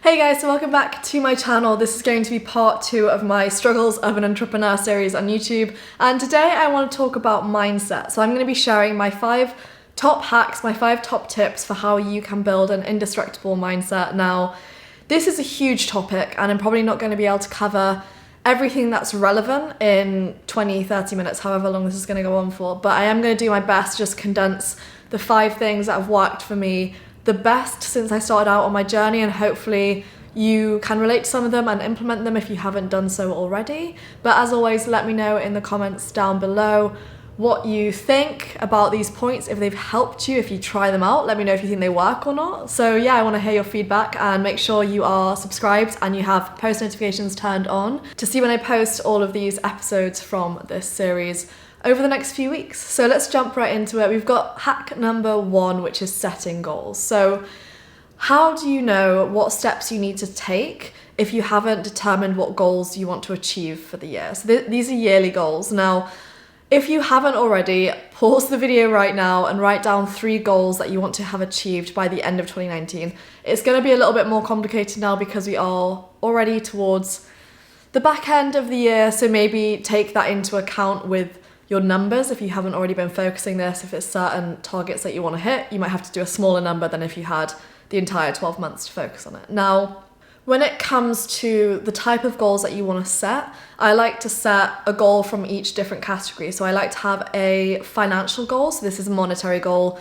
Hey guys, so welcome back to my channel. This is going to be part 2 of my Struggles of an Entrepreneur series on YouTube. And today I want to talk about mindset. So I'm going to be sharing my 5 top hacks, my 5 top tips for how you can build an indestructible mindset. Now, this is a huge topic and I'm probably not going to be able to cover everything that's relevant in 20-30 minutes, however long this is going to go on for. But I am going to do my best to just condense the 5 things that have worked for me the best since I started out on my journey, and hopefully you can relate to some of them and implement them if you haven't done so already. But as always, let me know in the comments down below what you think about these points, if they've helped you, if you try them out. Let me know if you think they work or not. So yeah, I want to hear your feedback, and make sure you are subscribed and you have post notifications turned on to see when I post all of these episodes from this series over the next few weeks. So let's jump right into it. We've got hack number 1, which is setting goals. So how do you know what steps you need to take if you haven't determined what goals you want to achieve for the year? So these are yearly goals. Now, if you haven't already, pause the video right now and write down 3 goals that you want to have achieved by the end of 2019. It's going to be a little bit more complicated now because we are already towards the back end of the year. So maybe take that into account with your numbers. If you haven't already been focusing this, if it's certain targets that you want to hit, you might have to do a smaller number than if you had the entire 12 months to focus on it. Now, when it comes to the type of goals that you want to set, I like to set a goal from each different category. So I like to have a financial goal. So this is a monetary goal,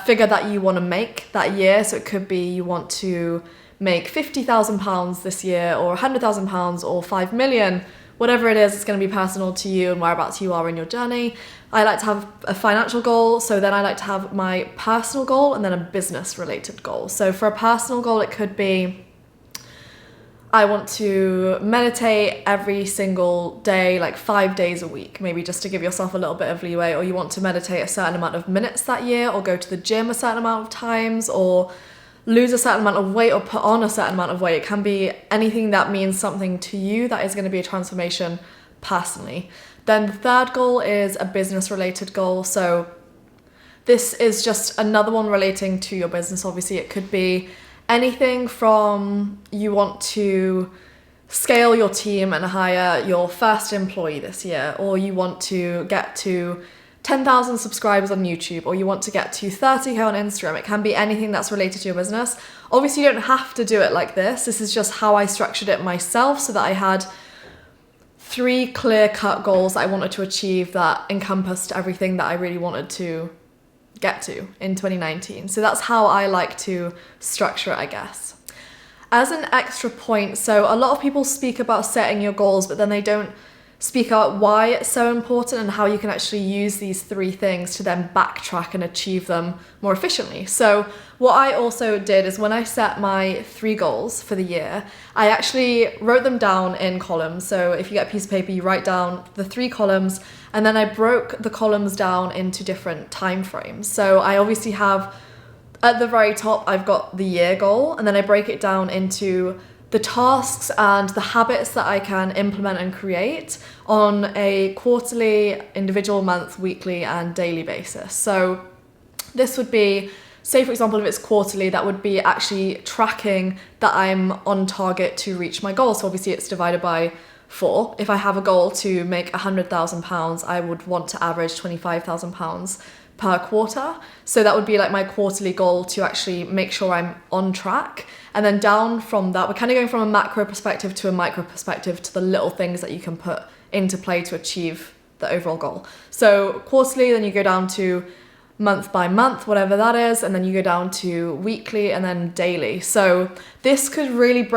figure that you want to make that year. So it could be you want to make £50,000 this year, or £100,000, or 5 million. Whatever it is, it's going to be personal to you and whereabouts you are in your journey. I like to have a financial goal, so then I like to have my personal goal and then a business related goal. So for a personal goal, it could be I want to meditate every single day, like 5 days a week, maybe just to give yourself a little bit of leeway. Or you want to meditate a certain amount of minutes that year, or go to the gym a certain amount of times, or lose a certain amount of weight, or put on a certain amount of weight. It can be anything that means something to you that is going to be a transformation personally. Then the third goal is a business related goal. So this is just another one relating to your business. Obviously, it could be anything from you want to scale your team and hire your first employee this year, or you want to get to 10,000 subscribers on YouTube, or you want to get to 30k on Instagram. It can be anything that's related to your business. Obviously, you don't have to do it like this. This is just how I structured it myself, so that I had 3 clear-cut goals that I wanted to achieve that encompassed everything that I really wanted to get to in 2019. So that's how I like to structure it, I guess. As an extra point, so a lot of people speak about setting your goals, but then they don't speak out why it's so important and how you can actually use these 3 things to then backtrack and achieve them more efficiently. So what I also did is when I set my 3 goals for the year, I actually wrote them down in columns. So if you get a piece of paper, you write down the 3 columns, and then I broke the columns down into different time frames. So I obviously have, at the very top, I've got the year goal, and then I break it down into the tasks and the habits that I can implement and create on a quarterly, individual, month, weekly, and daily basis. So this would be, say for example, if it's quarterly, that would be actually tracking that I'm on target to reach my goal. So obviously it's divided by 4. If I have a goal to make £100,000, I would want to average £25,000 per quarter. So that would be like my quarterly goal, to actually make sure I'm on track. And then down from that, we're kind of going from a macro perspective to a micro perspective, to the little things that you can put into play to achieve the overall goal. So quarterly, then you go down to month by month, whatever that is, and then you go down to weekly, and then daily. So this could really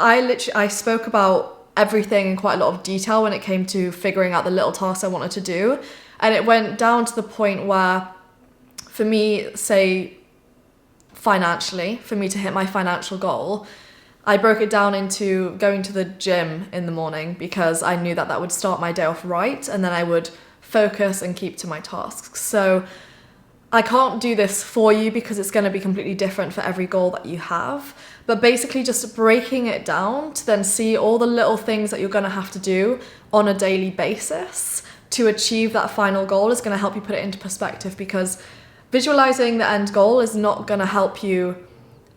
I spoke about everything in quite a lot of detail when it came to figuring out the little tasks I wanted to do. And it went down to the point where, for me, say financially, for me to hit my financial goal, I broke it down into going to the gym in the morning, because I knew that that would start my day off right, and then I would focus and keep to my tasks. So I can't do this for you because it's going to be completely different for every goal that you have. But basically just breaking it down to then see all the little things that you're going to have to do on a daily basis to achieve that final goal is going to help you put it into perspective, because visualizing the end goal is not going to help you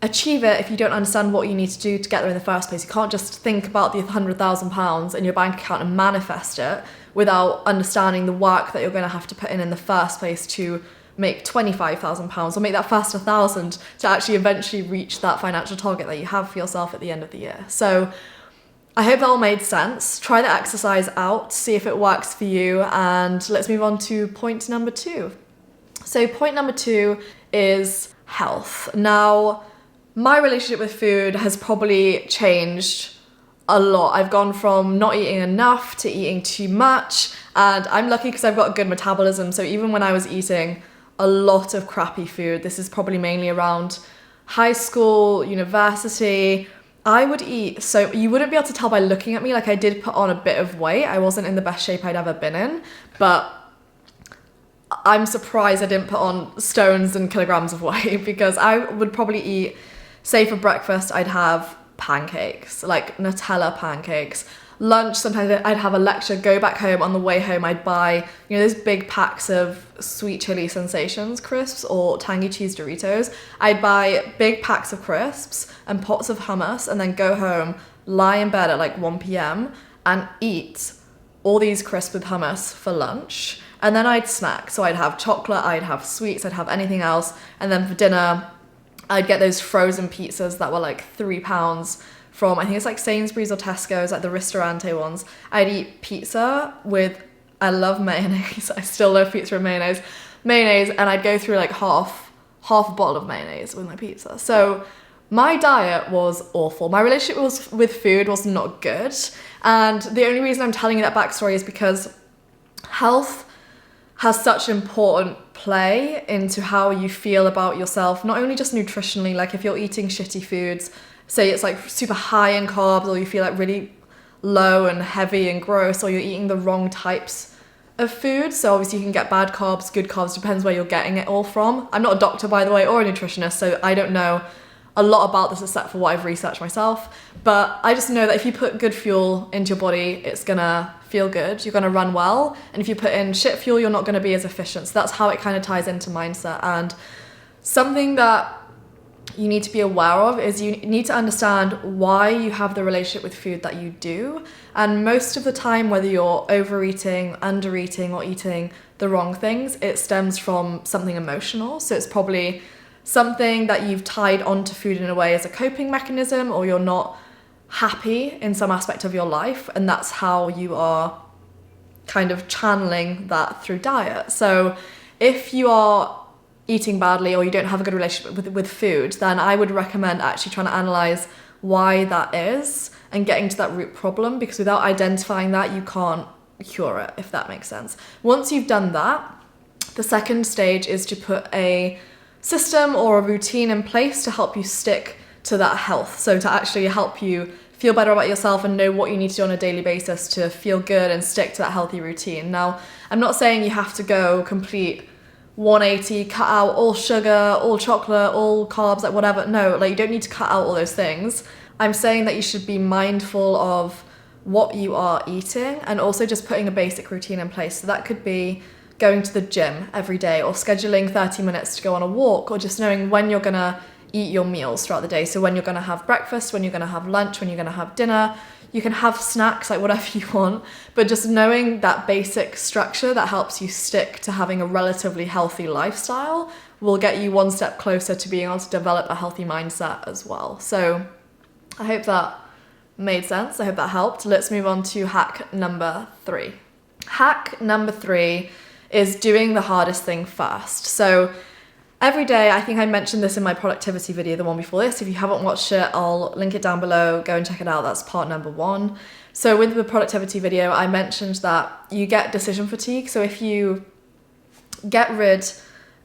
achieve it if you don't understand what you need to do to get there in the first place. You can't just think about the £100,000 in your bank account and manifest it without understanding the work that you're going to have to put in the first place to make £25,000 or make that first 1,000 to actually eventually reach that financial target that you have for yourself at the end of the year. So I hope that all made sense. Try the exercise out, see if it works for you, and let's move on to point number 2. So point number 2 is health. Now, my relationship with food has probably changed a lot. I've gone from not eating enough to eating too much, and I'm lucky because I've got a good metabolism. So even when I was eating a lot of crappy food, this is probably mainly around high school, university, I would eat, so you wouldn't be able to tell by looking at me, like I did put on a bit of weight. I wasn't in the best shape I'd ever been in, but I'm surprised I didn't put on stones and kilograms of weight because I would probably eat, say for breakfast, I'd have pancakes, like Nutella pancakes. Lunch, sometimes I'd have a lecture, go back home. On the way home, I'd buy, those big packs of sweet chili sensations crisps or tangy cheese Doritos. I'd buy big packs of crisps and pots of hummus and then go home, lie in bed at like 1 p.m. and eat all these crisps with hummus for lunch. And then I'd snack. So I'd have chocolate, I'd have sweets, I'd have anything else. And then for dinner, I'd get those frozen pizzas that were like £3 from, I think it's like Sainsbury's or Tesco's, like the Ristorante ones. I'd eat pizza with, I love mayonnaise. I still love pizza with mayonnaise, and I'd go through like half a bottle of mayonnaise with my pizza. So my diet was awful. My relationship with food was not good. And the only reason I'm telling you that backstory is because health has such important play into how you feel about yourself, not only just nutritionally, like if you're eating shitty foods, say it's like super high in carbs, or you feel like really low and heavy and gross, or you're eating the wrong types of food. So obviously you can get bad carbs, good carbs, depends where you're getting it all from. I'm not a doctor, by the way, or a nutritionist, so I don't know a lot about this except for what I've researched myself. But I just know that if you put good fuel into your body, it's gonna feel good, you're gonna run well. And if you put in shit fuel, you're not gonna be as efficient. So that's how it kind of ties into mindset. And something that you need to be aware of is you need to understand why you have the relationship with food that you do. And most of the time, whether you're overeating, undereating, or eating the wrong things, it stems from something emotional. So it's probably something that you've tied onto food in a way as a coping mechanism, or you're not happy in some aspect of your life, and that's how you are kind of channeling that through diet. So if you are eating badly or you don't have a good relationship with food, then I would recommend actually trying to analyze why that is and getting to that root problem, because without identifying that, you can't cure it, if that makes sense. Once you've done that, the second stage is to put a system or a routine in place to help you stick to that health. So to actually help you feel better about yourself and know what you need to do on a daily basis to feel good and stick to that healthy routine. Now, I'm not saying you have to go complete 180, cut out all sugar, all chocolate, all carbs, like whatever. No, like you don't need to cut out all those things. I'm saying that you should be mindful of what you are eating and also just putting a basic routine in place. So that could be going to the gym every day, or scheduling 30 minutes to go on a walk, or just knowing when you're gonna eat your meals throughout the day. So when you're gonna have breakfast, when you're gonna have lunch, when you're gonna have dinner. You can have snacks, like whatever you want, but just knowing that basic structure that helps you stick to having a relatively healthy lifestyle will get you one step closer to being able to develop a healthy mindset as well. So I hope that made sense. I hope that helped. Let's move on to hack number 3. Hack number 3 is doing the hardest thing first. So every day, I think I mentioned this in my productivity video, the one before this. If you haven't watched it, I'll link it down below. Go and check it out. That's part number 1. So with the productivity video, I mentioned that you get decision fatigue. So if you get rid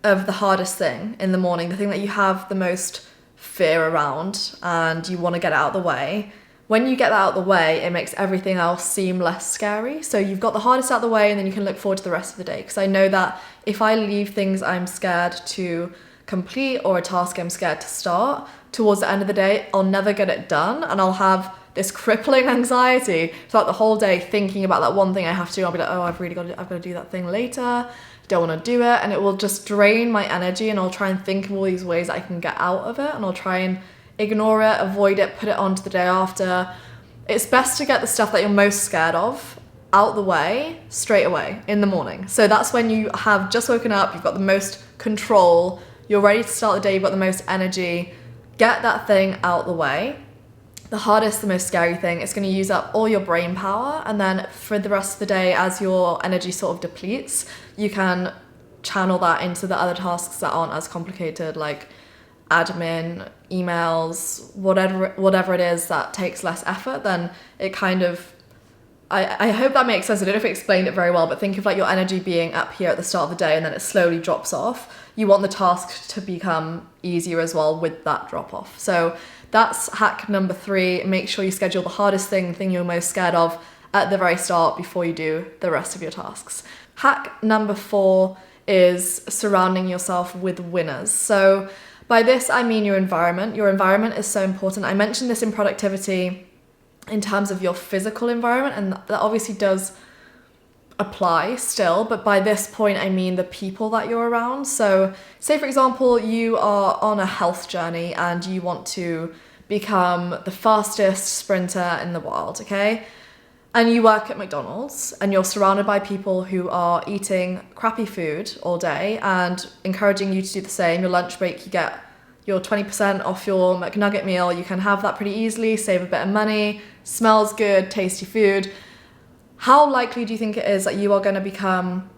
of the hardest thing in the morning, the thing that you have the most fear around and you want to get out of the way, when you get that out of the way, it makes everything else seem less scary. So you've got the hardest out of the way, and then you can look forward to the rest of the day. Because I know that if I leave things I'm scared to complete or a task I'm scared to start, towards the end of the day, I'll never get it done, and I'll have this crippling anxiety throughout the whole day thinking about that one thing I have to do. I'll be like, oh, I've got to do that thing later. don't want to do it, and it will just drain my energy, and I'll try and think of all these ways I can get out of it, and I'll try and ignore it, avoid it, put it on to the day after. It's best to get the stuff that you're most scared of out the way straight away in the morning. So that's when you have just woken up, you've got the most control, you're ready to start the day, you've got the most energy. Get that thing out the way. The hardest, the most scary thing, it's going to use up all your brain power, and then for the rest of the day, as your energy sort of depletes, you can channel that into the other tasks that aren't as complicated, like admin, emails, whatever it is that takes less effort. Then it kind of, I hope that makes sense. I don't know if I explained it very well, but think of like your energy being up here at the start of the day and then it slowly drops off. You want the task to become easier as well with that drop off. So that's hack number 3. Make sure you schedule the hardest thing, the thing you're most scared of, at the very start before you do the rest of your tasks. Hack number 4 is surrounding yourself with winners. So by this, I mean your environment. Your environment is so important. I mentioned this in productivity in terms of your physical environment, and that obviously does apply still, but by this point I mean the people that you're around. So say for example you are on a health journey and you want to become the fastest sprinter in the world, okay? And you work at McDonald's and you're surrounded by people who are eating crappy food all day and encouraging you to do the same. Your lunch break, you get your 20% off your McNugget meal. You can have that pretty easily, save a bit of money, smells good, tasty food. How likely do you think it is that you are going to become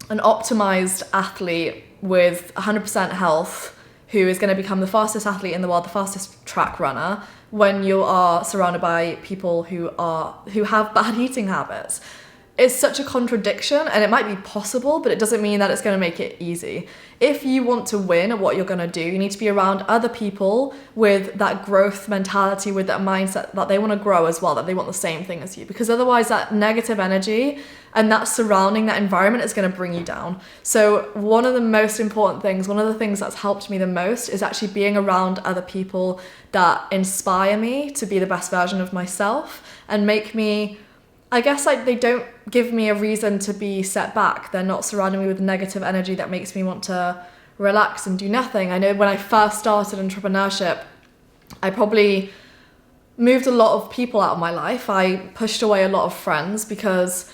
an optimized athlete with 100% health who is going to become the fastest athlete in the world, the fastest track runner, when you are surrounded by people who have bad eating habits? It's such a contradiction, and it might be possible, but it doesn't mean that it's going to make it easy. If you want to win at what you're going to do, you need to be around other people with that growth mentality, with that mindset that they want to grow as well, that they want the same thing as you, because otherwise that negative energy and that surrounding, that environment is going to bring you down. So one of the most important things, one of the things that's helped me the most is actually being around other people that inspire me to be the best version of myself and make me, I guess, like, they don't give me a reason to be set back. They're not surrounding me with negative energy that makes me want to relax and do nothing. I know when I first started entrepreneurship, I probably moved a lot of people out of my life. I pushed away a lot of friends because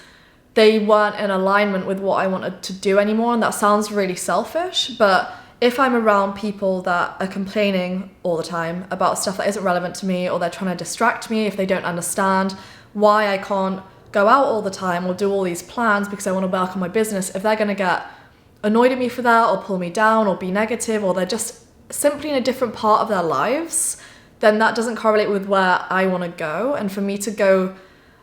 they weren't in alignment with what I wanted to do anymore. And that sounds really selfish, but if I'm around people that are complaining all the time about stuff that isn't relevant to me, or they're trying to distract me, if they don't understand why I can't go out all the time or do all these plans because I want to work on my business, if they're going to get annoyed at me for that or pull me down or be negative, or they're just simply in a different part of their lives, then that doesn't correlate with where I want to go. And for me to go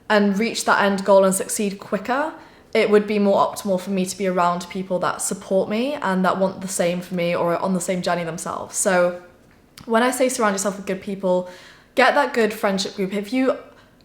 and reach that end goal and succeed quicker, it would be more optimal for me to be around people that support me and that want the same for me or are on the same journey themselves. So when I say surround yourself with good people, get that good friendship group. If you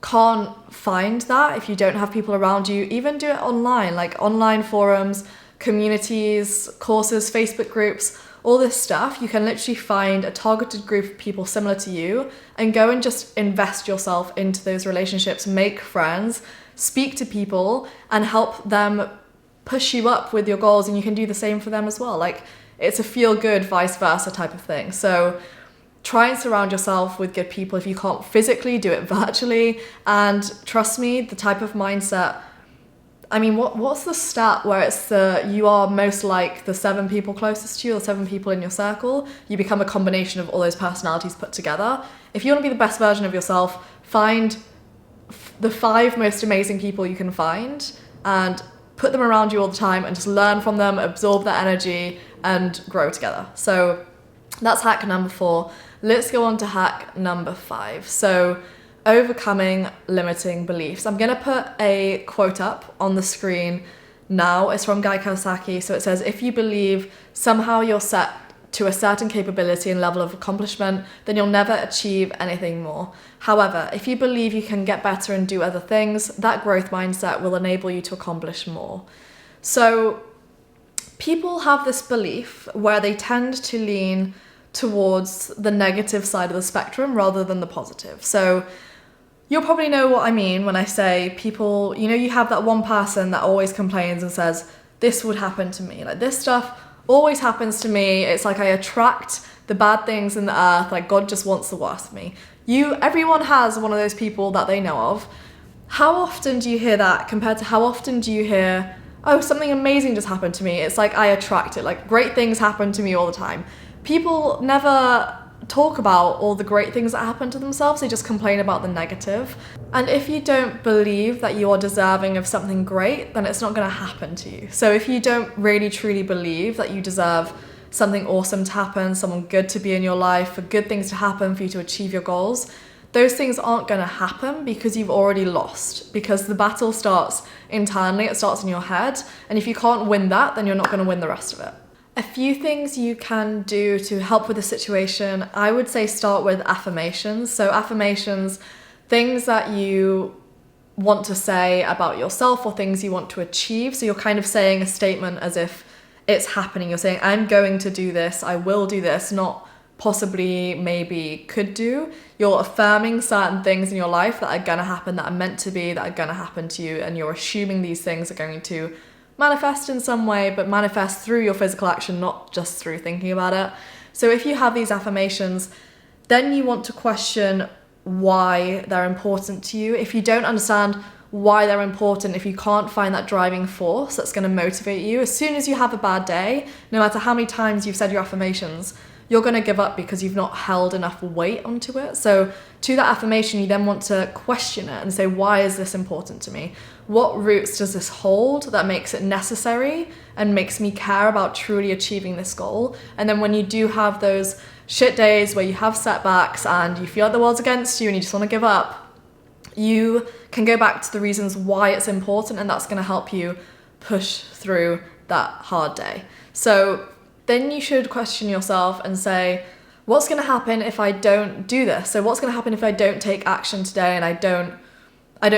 can't find that, if you don't have people around you, even do it online, like online forums, communities, courses, Facebook groups, all this stuff. You can literally find a targeted group of people similar to you and go and just invest yourself into those relationships, make friends, speak to people and help them push you up with your goals, and you can do the same for them as well. Like, it's a feel good vice versa type of thing. So try and surround yourself with good people. If you can't physically, do it virtually. And trust me, the type of mindset, I mean, what's the stat where it's you are most like the 7 people closest to you, or 7 people in your circle? You become a combination of all those personalities put together. If you want to be the best version of yourself, find the 5 most amazing people you can find and put them around you all the time and just learn from them, absorb that energy and grow together. So that's hack number 4. Let's go on to hack number 5. So overcoming limiting beliefs. I'm going to put a quote up on the screen now. It's from Guy Kawasaki. So it says, if you believe somehow you're set to a certain capability and level of accomplishment, then you'll never achieve anything more. However, if you believe you can get better and do other things, that growth mindset will enable you to accomplish more. So people have this belief where they tend to lean towards the negative side of the spectrum rather than the positive. So you'll probably know what I mean when I say people, you know, you have that one person that always complains and says, this would happen to me. Like, this stuff always happens to me. It's like I attract the bad things in the earth. Like, God just wants the worst of me. Everyone has one of those people that they know of. How often do you hear that compared to how often do you hear, oh, something amazing just happened to me? It's like I attract it. Like, great things happen to me all the time. People never talk about all the great things that happen to themselves. They just complain about the negative. And if you don't believe that you are deserving of something great, then it's not going to happen to you. So if you don't really truly believe that you deserve something awesome to happen, someone good to be in your life, for good things to happen, for you to achieve your goals, those things aren't going to happen because you've already lost. Because the battle starts internally, it starts in your head. And if you can't win that, then you're not going to win the rest of it. A few things you can do to help with the situation, I would say start with affirmations. So affirmations, things that you want to say about yourself or things you want to achieve. So you're kind of saying a statement as if it's happening. You're saying, I'm going to do this, I will do this, not possibly, maybe, could do. You're affirming certain things in your life that are going to happen, that are meant to be, that are going to happen to you, and you're assuming these things are going to manifest in some way, but manifest through your physical action, not just through thinking about it. So if you have these affirmations, then you want to question why they're important to you. If you don't understand why they're important, if you can't find that driving force that's going to motivate you, as soon as you have a bad day, no matter how many times you've said your affirmations, you're going to give up because you've not held enough weight onto it. So to that affirmation, you then want to question it and say, why is this important to me? What roots does this hold that makes it necessary and makes me care about truly achieving this goal? And then when you do have those shit days where you have setbacks and you feel like the world's against you and you just want to give up, you can go back to the reasons why it's important, and that's going to help you push through that hard day. So then you should question yourself and say, what's going to happen if I don't do this? So what's going to happen if I don't take action today and I don't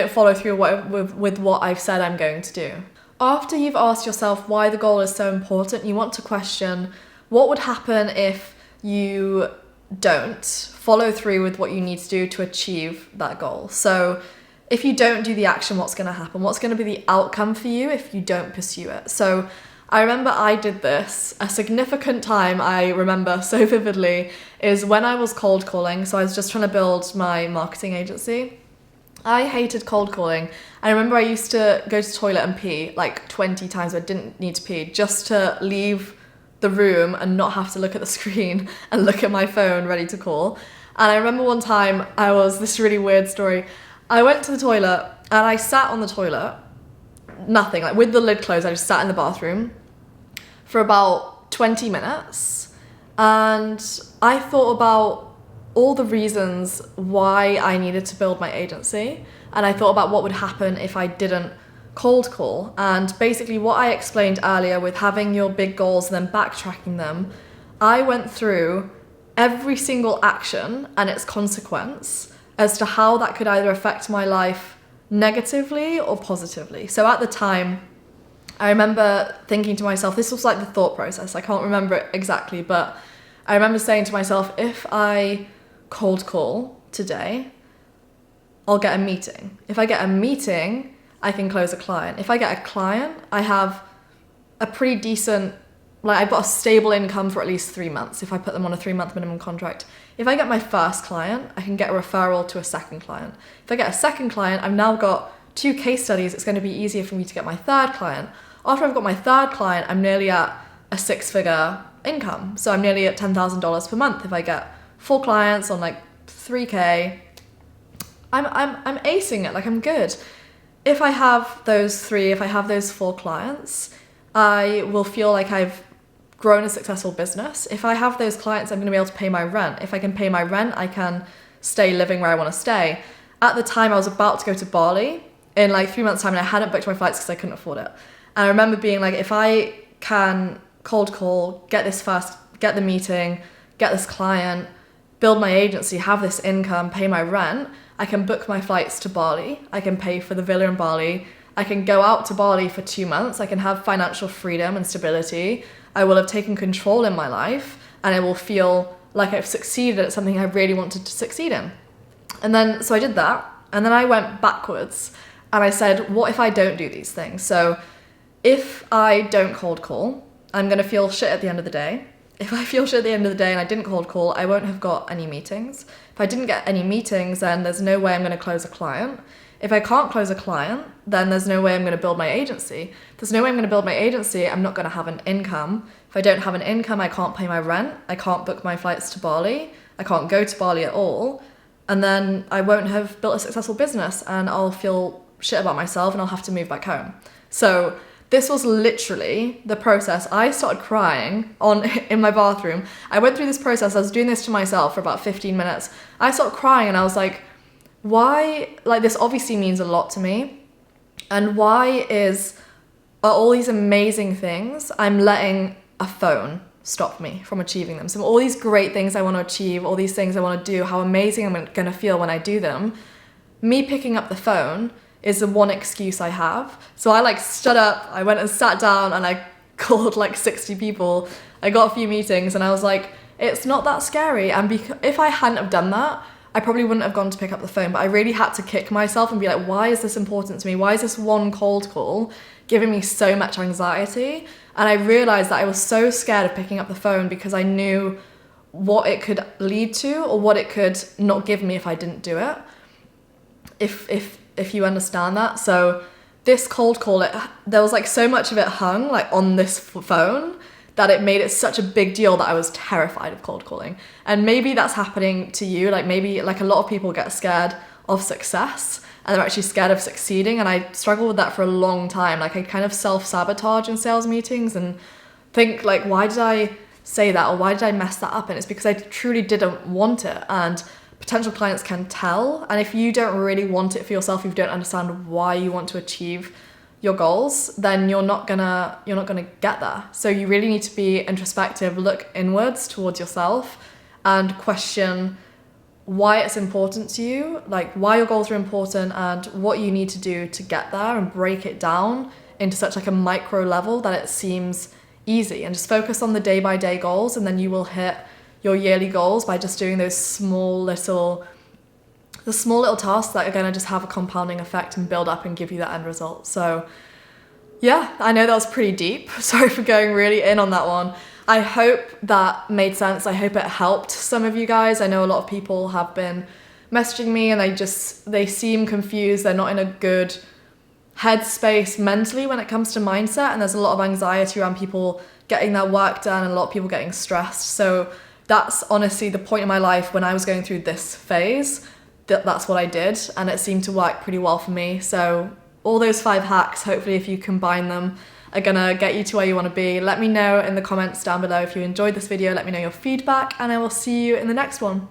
follow through with what I've said I'm going to do? After you've asked yourself why the goal is so important, you want to question what would happen if you don't follow through with what you need to do to achieve that goal. So if you don't do the action, what's going to happen? What's going to be the outcome for you if you don't pursue it? So I remember I did this, a significant time I remember so vividly is when I was cold calling. So I was just trying to build my marketing agency. I hated cold calling. I remember I used to go to the toilet and pee like 20 times. I didn't need to pee, just to leave the room and not have to look at the screen and look at my phone ready to call. And I remember one time this really weird story. I went to the toilet and I sat on the toilet, nothing, like with the lid closed. I just sat in the bathroom for about 20 minutes and I thought about all the reasons why I needed to build my agency, and I thought about what would happen if I didn't cold call. And basically what I explained earlier with having your big goals and then backtracking them, I went through every single action and its consequence as to how that could either affect my life negatively or positively. So at the time, I remember thinking to myself, this was like the thought process, I can't remember it exactly, but I remember saying to myself, if I cold call today, I'll get a meeting. If I get a meeting, I can close a client. If I get a client, I have a pretty decent, like I've got a stable income for at least 3 months if I put them on a 3-month minimum contract. If I get my first client, I can get a referral to a second client. If I get a second client, I've now got 2 case studies. It's going to be easier for me to get my third client. After I've got my third client, I'm nearly at a 6-figure income. So I'm nearly at $10,000 per month. If I get 4 clients on like 3K, I'm acing it, like I'm good. If I have those 3, if I have those 4 clients, I will feel like I've grown a successful business. If I have those clients, I'm going to be able to pay my rent. If I can pay my rent, I can stay living where I want to stay. At the time, I was about to go to Bali in like 3 months' time, and I hadn't booked my flights because I couldn't afford it. And I remember being like, if I can cold call, get the meeting, get this client, build my agency, have this income, pay my rent, I can book my flights to Bali. I can pay for the villa in Bali. I can go out to Bali for 2 months. I can have financial freedom and stability. I will have taken control in my life, and I will feel like I've succeeded at something I really wanted to succeed in. And then, so I did that. And then I went backwards and I said, what if I don't do these things? So if I don't cold call, I'm gonna feel shit at the end of the day. If I feel shit at the end of the day and I didn't cold call, I won't have got any meetings. If I didn't get any meetings, then there's no way I'm gonna close a client. If I can't close a client, then there's no way I'm gonna build my agency. If there's no way I'm gonna build my agency, I'm not gonna have an income. If I don't have an income, I can't pay my rent, I can't book my flights to Bali, I can't go to Bali at all, and then I won't have built a successful business and I'll feel shit about myself and I'll have to move back home. So this was literally the process. I started crying in my bathroom. I went through this process. I was doing this to myself for about 15 minutes. I started crying and I was like, why, like, this obviously means a lot to me. And why are all these amazing things I'm letting a phone stop me from achieving them? So all these great things I want to achieve, all these things I want to do, how amazing I'm going to feel when I do them, me picking up the phone is the one excuse I have. So I stood up, I went and sat down and I called 60 people. I got a few meetings and I was like, it's not that scary. And if I hadn't have done that, I probably wouldn't have gone to pick up the phone. But I really had to kick myself and be like, why is this important to me? Why is this one cold call giving me so much anxiety? And I realized that I was so scared of picking up the phone because I knew what it could lead to or what it could not give me if I didn't do it. If you understand that. So this cold call, there was so much of it hung on this phone that it made it such a big deal that I was terrified of cold calling. And maybe that's happening to you. Maybe a lot of people get scared of success and they're actually scared of succeeding. And I struggled with that for a long time. I kind of self-sabotage in sales meetings and think why did I say that? Or why did I mess that up? And it's because I truly didn't want it. And potential clients can tell. And if you don't really want it for yourself, if you don't understand why you want to achieve your goals, then you're not gonna get there. So you really need to be introspective, look inwards towards yourself and question why it's important to you, why your goals are important and what you need to do to get there, and break it down into such a micro level that it seems easy, and just focus on the day-by-day goals, and then you will hit your yearly goals by just doing those small little tasks that are going to just have a compounding effect and build up and give you that end result. So yeah, I know that was pretty deep. Sorry for going really in on that one. I hope that made sense. I hope it helped some of you guys. I know a lot of people have been messaging me and they seem confused. They're not in a good headspace mentally when it comes to mindset, and there's a lot of anxiety around people getting their work done and a lot of people getting stressed. So that's honestly the point in my life when I was going through this phase, that's what I did, and it seemed to work pretty well for me. So all those 5 hacks, hopefully if you combine them, are gonna get you to where you want to be. Let me know in the comments down below if you enjoyed this video. Let me know your feedback, and I will see you in the next one.